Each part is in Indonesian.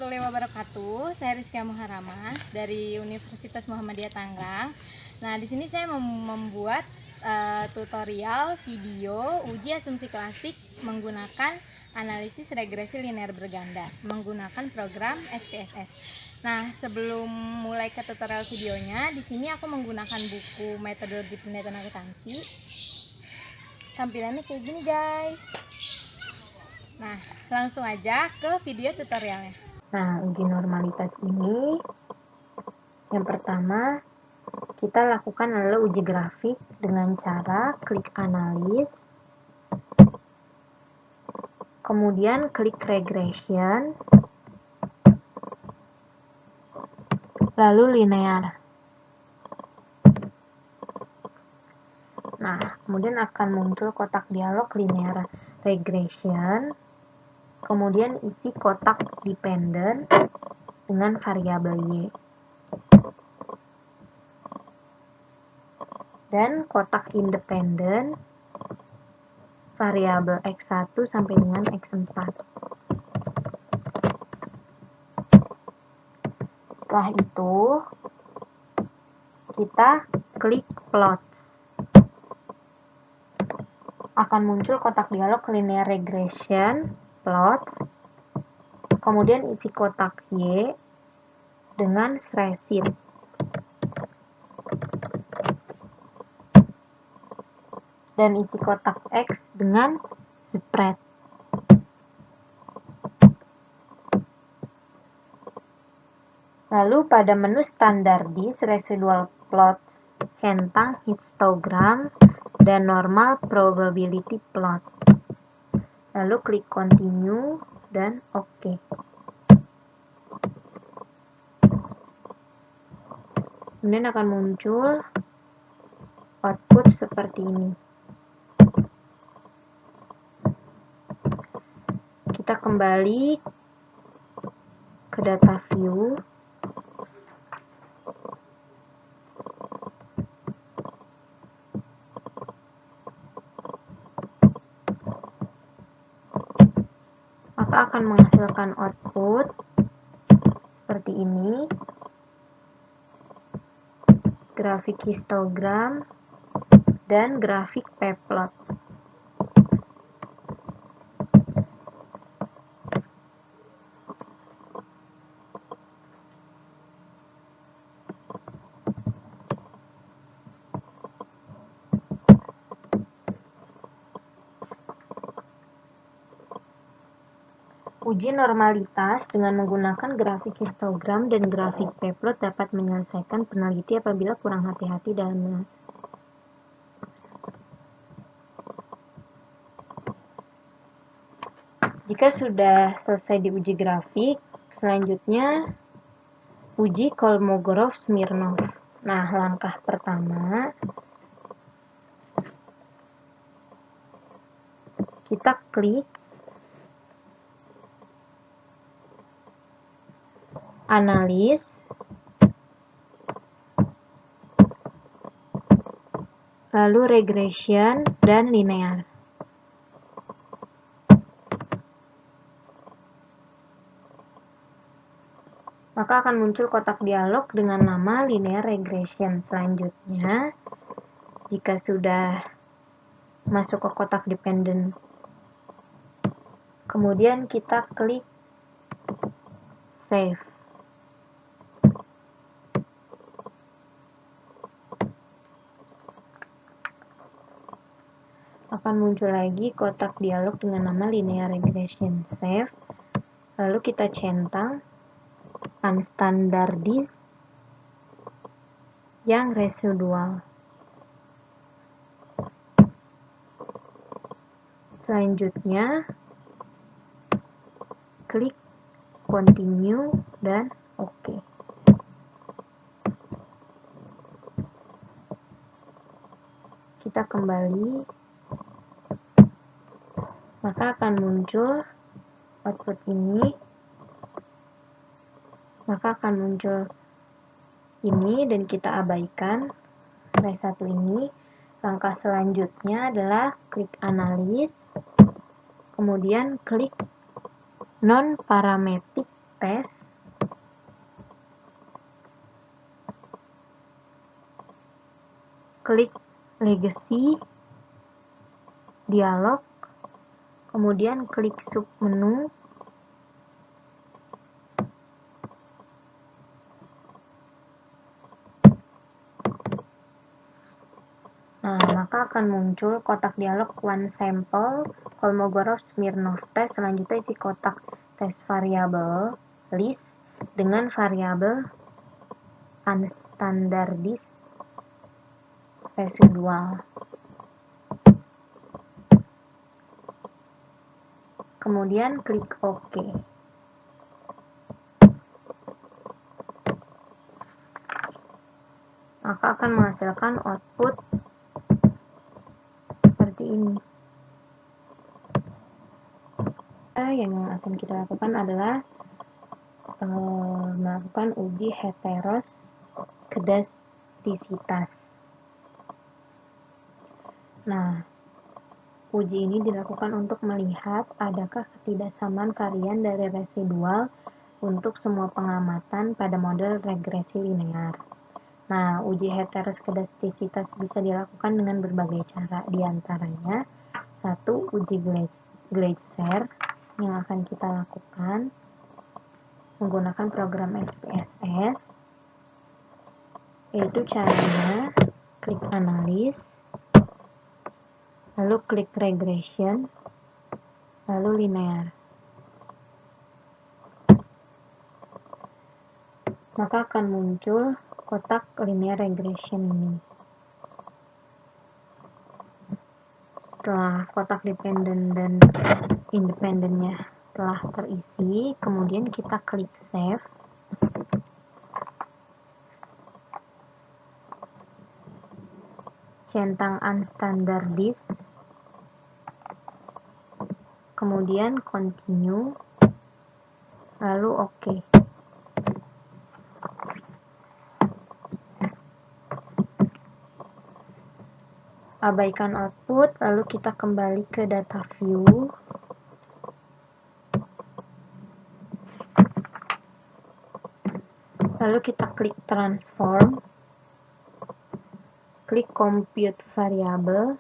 warahmatullahi wabarakatuh. Saya Rizkia Muharramah dari Universitas Muhammadiyah Tangerang. Nah, di sini saya membuat tutorial video uji asumsi klasik menggunakan analisis regresi linear berganda menggunakan program SPSS. Nah, sebelum mulai ke tutorial videonya, di sini aku menggunakan buku metodologi penelitian akuntansi. Tampilannya kayak gini, guys. Nah, langsung aja ke video tutorialnya. Nah, uji normalitas ini yang pertama kita lakukan adalah uji grafik dengan cara klik analis, kemudian klik regression, lalu linear. Nah, kemudian akan muncul kotak dialog linear regression, kemudian isi kotak dependent dengan variabel Y. Dan kotak independen variabel X1 sampai dengan X4. Setelah itu, kita klik plot. Akan muncul kotak dialog linear regression, plot, kemudian isi kotak Y dengan spreadsheet. Dan isi kotak X dengan spread. Lalu pada menu standardis residual plot, centang histogram, dan normal probability plot. Lalu klik continue dan OK. Kemudian akan muncul output seperti ini. Kita kembali ke data view. Maka akan menghasilkan output seperti ini. Grafik histogram dan grafik p-plot. Uji normalitas dengan menggunakan grafik histogram dan grafik p-plot dapat menyelesaikan peneliti apabila kurang hati-hati dalam Jika sudah selesai diuji grafik, selanjutnya uji Kolmogorov-Smirnov. Nah, langkah pertama kita klik analis, lalu regression dan linear. Maka akan muncul kotak dialog dengan nama linear regression. Selanjutnya, jika sudah masuk ke kotak dependent, kemudian kita klik save. Akan muncul lagi kotak dialog dengan nama linear regression. Save. Lalu kita centang unstandardized yang residual. Selanjutnya, klik continue dan OK. Kita kembali, maka akan muncul output ini. Maka akan muncul ini dan kita abaikan satu ini. Langkah selanjutnya adalah klik analis, kemudian klik non-parametric tes. Klik legacy, dialog, kemudian klik submenu. Nah, maka akan muncul kotak dialog one sample Kolmogorov-Smirnov test. Selanjutnya isi kotak tes variabel list dengan variabel unstandardized residual. Kemudian klik OK. Maka akan menghasilkan output seperti ini. Yang akan kita lakukan adalah melakukan uji heteroskedastisitas. Nah, uji ini dilakukan untuk melihat adakah ketidaksamaan varian dari residual untuk semua pengamatan pada model regresi linear. Nah, uji heteroskedastisitas bisa dilakukan dengan berbagai cara, diantaranya 1. Uji Gleiser yang akan kita lakukan menggunakan program SPSS, yaitu caranya klik analis, lalu klik regression, lalu linear. Maka akan muncul kotak linear regression ini. Setelah kotak dependent dan independennya telah terisi, kemudian kita klik save. Centang unstandardized, kemudian continue, lalu OK. Abaikan output, lalu kita kembali ke data view. Lalu kita klik transform, klik compute variable,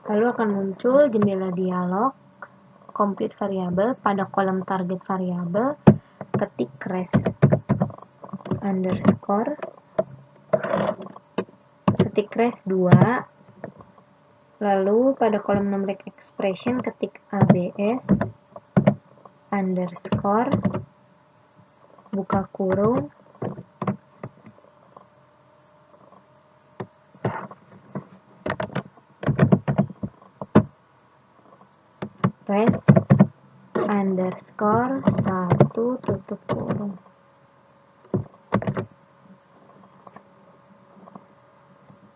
lalu akan muncul jendela dialog compute variable. Pada kolom target variable ketik res underscore, ketik res 2, lalu pada kolom numeric expression ketik abs underscore buka kurung res underscore 1 tutup kurung.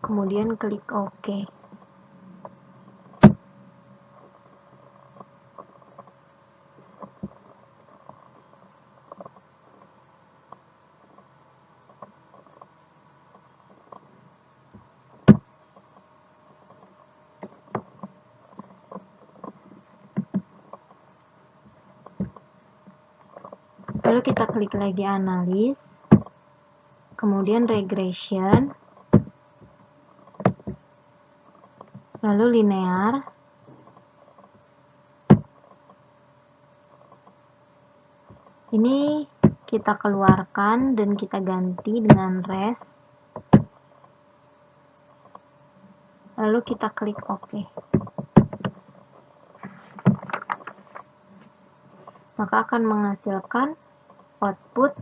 Kemudian klik OK. Lalu kita klik lagi analis, kemudian regression, lalu linear, ini kita keluarkan dan kita ganti dengan res, lalu kita klik OK. Maka akan menghasilkan output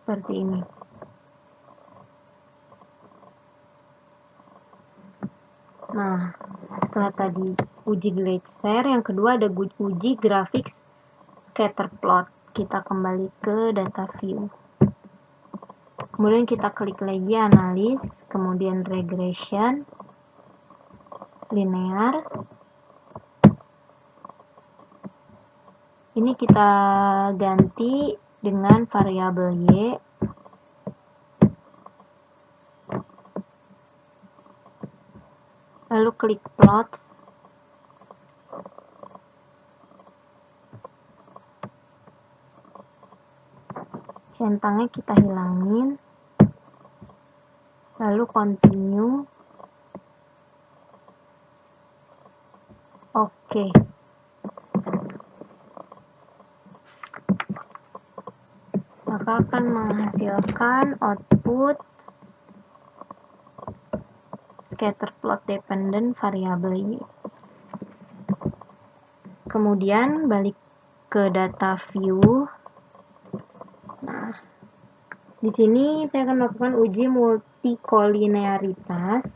seperti ini. Nah, setelah tadi uji Gleiser, yang kedua ada uji grafik scatterplot. Kita kembali ke data view. Kemudian kita klik lagi analis, kemudian regression, linear. Ini kita ganti dengan variabel Y lalu klik plot. Centangnya kita hilangin, lalu continue. Oke. Maka akan menghasilkan output scatterplot dependent variabel Y. Kemudian balik ke data view. Nah, di sini saya akan melakukan uji multikolinearitas,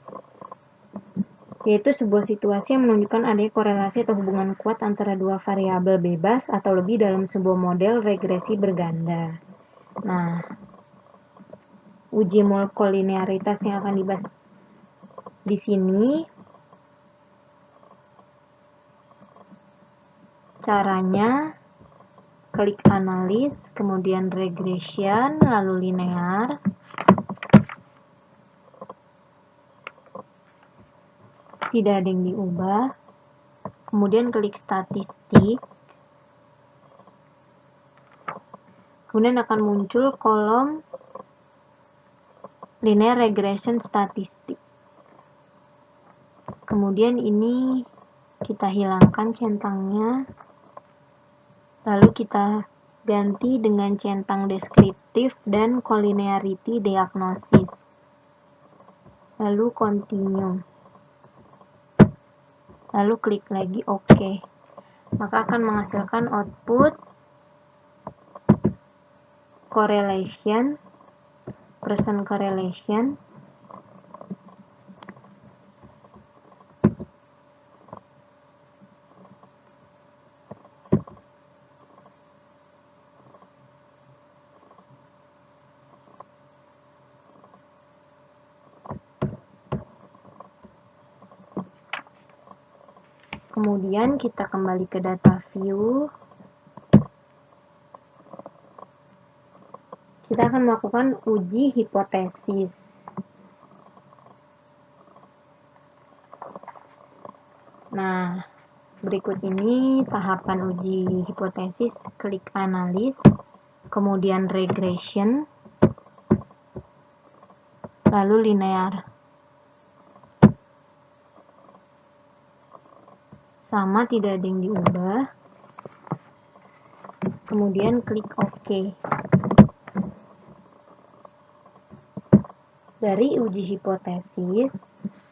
yaitu sebuah situasi yang menunjukkan adanya korelasi atau hubungan kuat antara dua variabel bebas atau lebih dalam sebuah model regresi berganda. Nah, uji multikolinearitas yang akan dibahas di sini caranya klik analis, kemudian regression, lalu linear. Tidak ada yang diubah. Kemudian klik statistik. Kemudian akan muncul kolom linear regression statistik. Kemudian ini kita hilangkan centangnya. Lalu kita ganti dengan centang deskriptif dan collinearity diagnosis. Lalu continue. Lalu klik lagi OK. Maka akan menghasilkan output correlation, Pearson correlation. Kemudian kita kembali ke data view. Kita akan melakukan uji hipotesis. Nah, berikut ini tahapan uji hipotesis. Klik analis, kemudian regression, lalu linear. Sama, tidak ada yang diubah. Kemudian klik OK. Dari uji hipotesis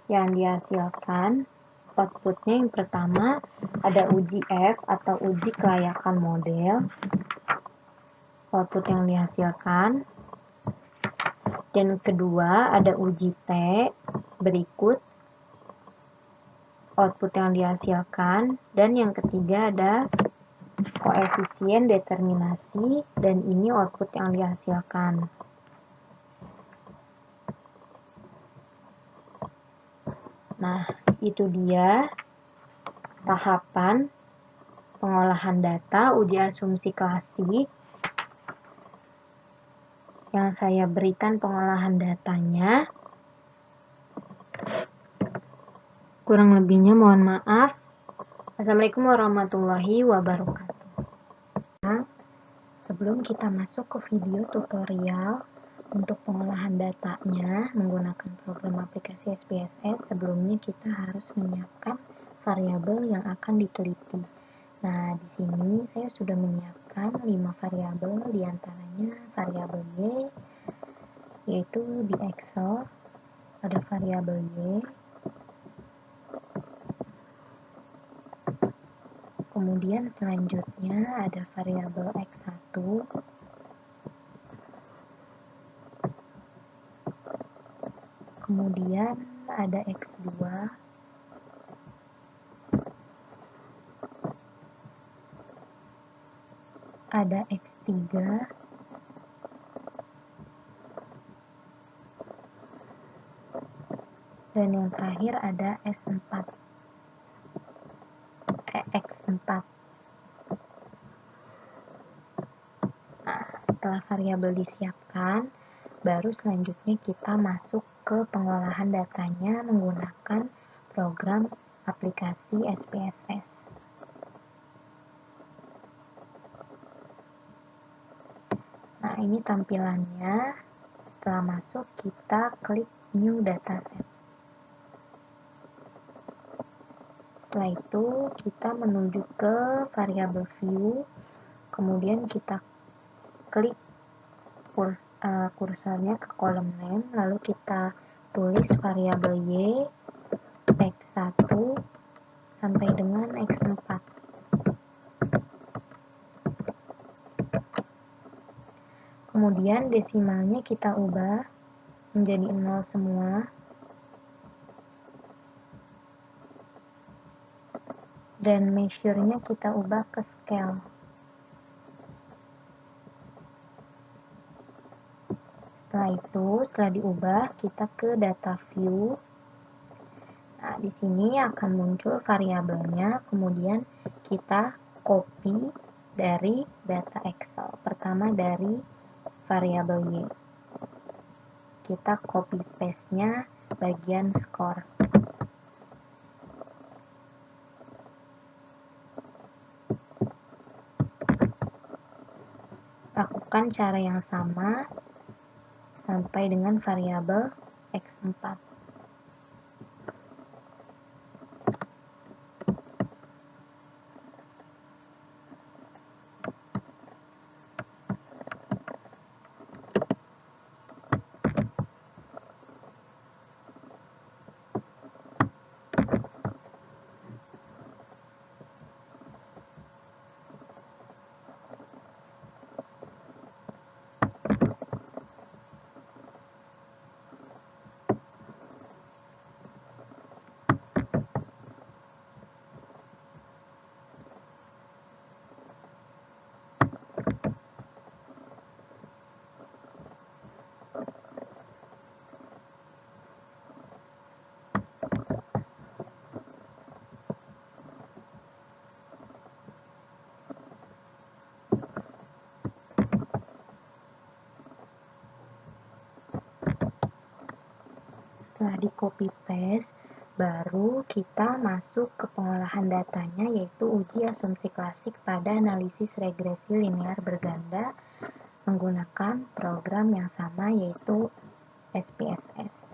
yang dihasilkan, outputnya yang pertama ada uji F atau uji kelayakan model. Output yang dihasilkan. Dan kedua ada uji T berikut output yang dihasilkan. Dan yang ketiga ada koefisien determinasi, dan ini output yang dihasilkan. Nah, itu dia tahapan pengolahan data uji asumsi klasik yang saya berikan pengolahan datanya. Kurang lebihnya mohon maaf. Assalamualaikum warahmatullahi wabarakatuh. Nah, sebelum kita masuk ke video tutorial untuk pengolahan datanya menggunakan program aplikasi SPSS, sebelumnya kita harus menyiapkan variabel yang akan diteliti. Nah, di sini saya sudah menyiapkan 5 variabel, diantaranya variabel Y, yaitu di Excel ada variabel Y, kemudian selanjutnya ada variabel X1, kemudian ada X2, ada X3, dan yang terakhir ada X4. Nah, setelah variabel disiapkan, baru selanjutnya kita masuk ke pengolahan datanya menggunakan program aplikasi SPSS. Nah, ini tampilannya. Setelah masuk, kita klik New Dataset. Setelah itu, kita menuju ke variabel view, kemudian kita klik kursornya ke kolom name, lalu kita tulis variabel Y, X1, sampai dengan X4. Kemudian desimalnya kita ubah menjadi 0 semua. Dan measure-nya kita ubah ke scale. Setelah itu, setelah diubah, kita ke data view. Nah, di sini akan muncul variabelnya, kemudian kita copy dari data Excel. Pertama dari variabel Y. Kita copy paste-nya bagian score. Lakukan cara yang sama sampai dengan variabel X4. Setelah di copy paste, baru kita masuk ke pengolahan datanya, yaitu uji asumsi klasik pada analisis regresi linear berganda menggunakan program yang sama, yaitu SPSS.